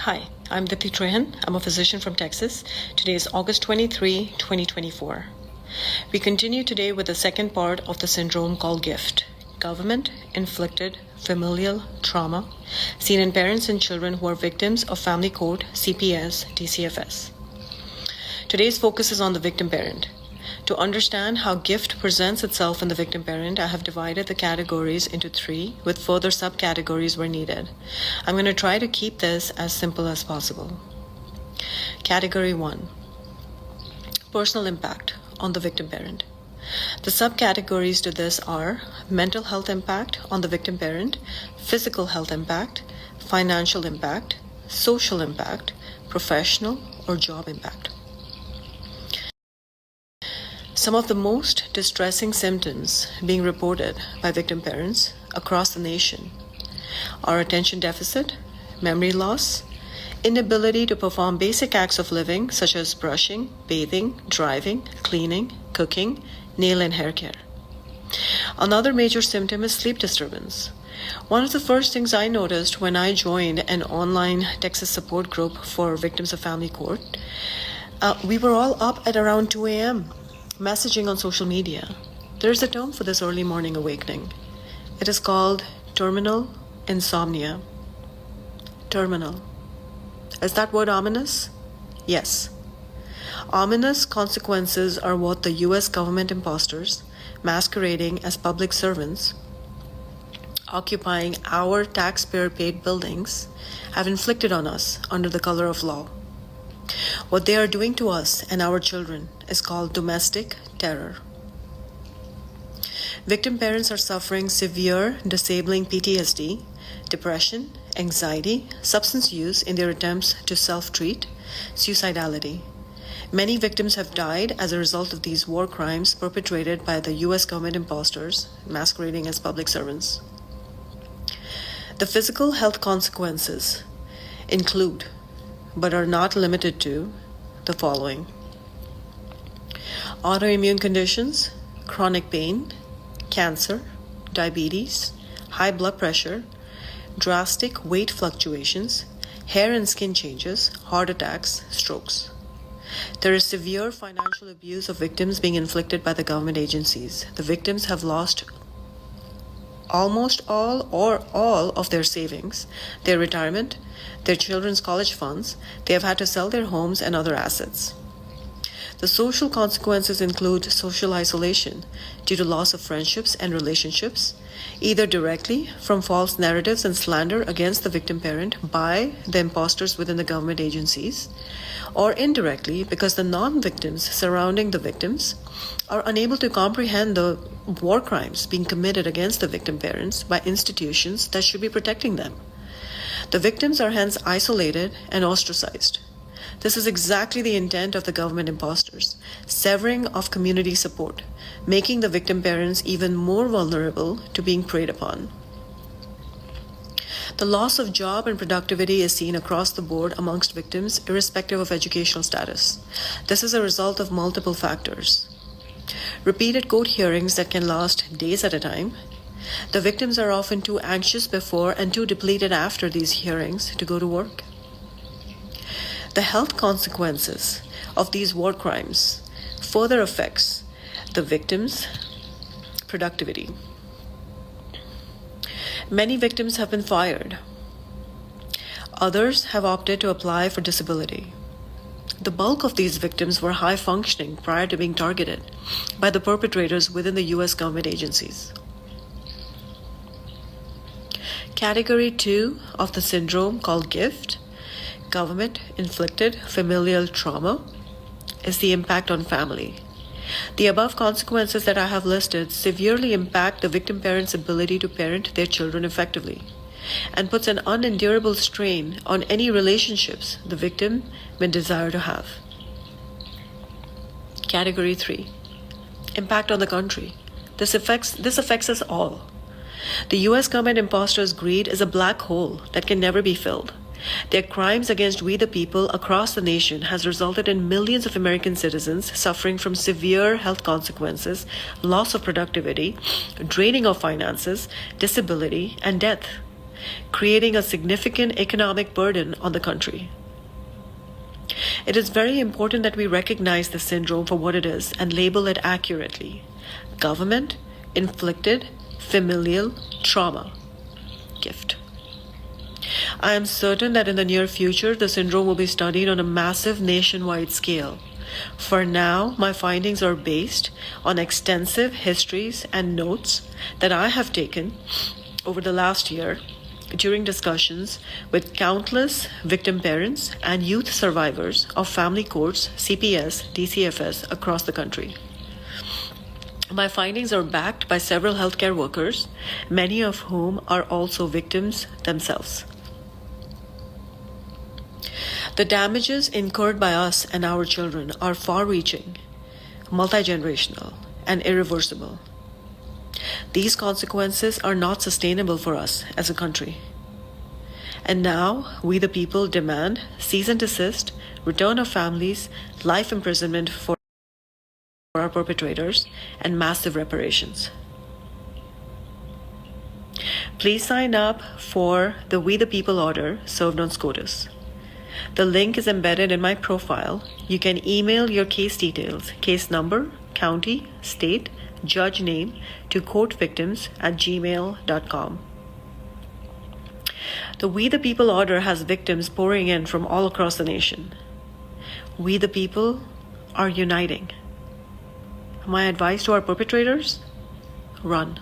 Hi, I'm Dipti Trehan. I'm a physician from Texas. Today is August 23, 2024. We continue today with the second part of the syndrome called G.I.F.T, government-inflicted familial trauma, seen in parents and children who are victims of family court CPS DCFS. Today's focus is on the victim parent. To understand how G.I.F.T presents itself in the victim parent, I have divided the categories into 3 with further subcategories where needed. I'm going to try to keep this as simple as possible. Category 1. Personal impact on the victim parent. The subcategories to this are mental health impact on the victim parent, physical health impact, financial impact, social impact, professional or job impact. Some of the most distressing symptoms being reported by victim parents across the nation are attention deficit, memory loss, inability to perform basic acts of living such as brushing, bathing, driving, cleaning, cooking, nail and hair care. Another major symptom is sleep disturbance. One of the first things I noticed when I joined an online Texas support group for victims of family court, we were all up at around 2 a.m. messaging on social media. There's a term for this early morning awakening. It is called terminal insomnia. Terminal. Is that word ominous? Yes. Ominous consequences are what the U.S. government imposters, masquerading as public servants, occupying our taxpayer-paid buildings, have inflicted on us under the color of law. What they are doing to us and our children is called domestic terror. Victim parents are suffering severe, disabling PTSD, depression, anxiety, substance use in their attempts to self-treat, suicidality. Many victims have died as a result of these war crimes perpetrated by the U.S. government imposters, masquerading as public servants. The physical health consequences include, but are not limited to, the following: autoimmune conditions, chronic pain, cancer, diabetes, high blood pressure, drastic weight fluctuations, hair and skin changes, heart attacks, strokes. There is severe financial abuse of victims being inflicted by the government agencies. The victims have lost almost all or all of their savings, their retirement, their children's college funds. They have had to sell their homes and other assets. The social consequences include social isolation due to loss of friendships and relationships, either directly from false narratives and slander against the victim parent by the imposters within the government agencies, or indirectly because the non-victims surrounding the victims are unable to comprehend the war crimes being committed against the victim parents by institutions that should be protecting them. The victims are hence isolated and ostracized. This is exactly the intent of the government imposters, severing of community support, making the victim parents even more vulnerable to being preyed upon. The loss of job and productivity is seen across the board amongst victims, irrespective of educational status. This is a result of multiple factors. Repeated court hearings that can last days at a time. The victims are often too anxious before and too depleted after these hearings to go to work. The health consequences of these war crimes further affects the victims' productivity. Many victims have been fired. Others have opted to apply for disability. The bulk of these victims were high functioning prior to being targeted by the perpetrators within the U.S. government agencies. Category 2 of the syndrome called G.I.F.T, government-inflicted familial trauma, is the impact on family. The above consequences that I have listed severely impact the victim parent's ability to parent their children effectively and puts an unendurable strain on any relationships the victim may desire to have. Category 3. Impact on the country. This affects us all. The U.S. government imposters' greed is a black hole that can never be filled. Their crimes against we the people across the nation has resulted in millions of American citizens suffering from severe health consequences, loss of productivity, draining of finances, disability, and death. creating a significant economic burden on the country. It is very important that we recognize the syndrome for what it is and label it accurately. Government inflicted familial trauma. Gift. I am certain that in the near future, the syndrome will be studied on a massive nationwide scale. For now, my findings are based on extensive histories and notes that I have taken over the last year during discussions with countless victim parents and youth survivors of family courts, CPS, DCFS across the country. My findings are backed by several healthcare workers, many of whom are also victims themselves. The damages incurred by us and our children are far-reaching, multi-generational, and irreversible. These consequences are not sustainable for us as a country. And now, we the people demand cease and desist, return of families, life imprisonment for our perpetrators, and massive reparations. Please sign up for the We the People order served on SCOTUS. The link is embedded in my profile. You can email your case details, case number, county, state, judge name to courtvictims@gmail.com. The We the People order has victims pouring in from all across the nation. We the people are uniting. My advice to our perpetrators? Run.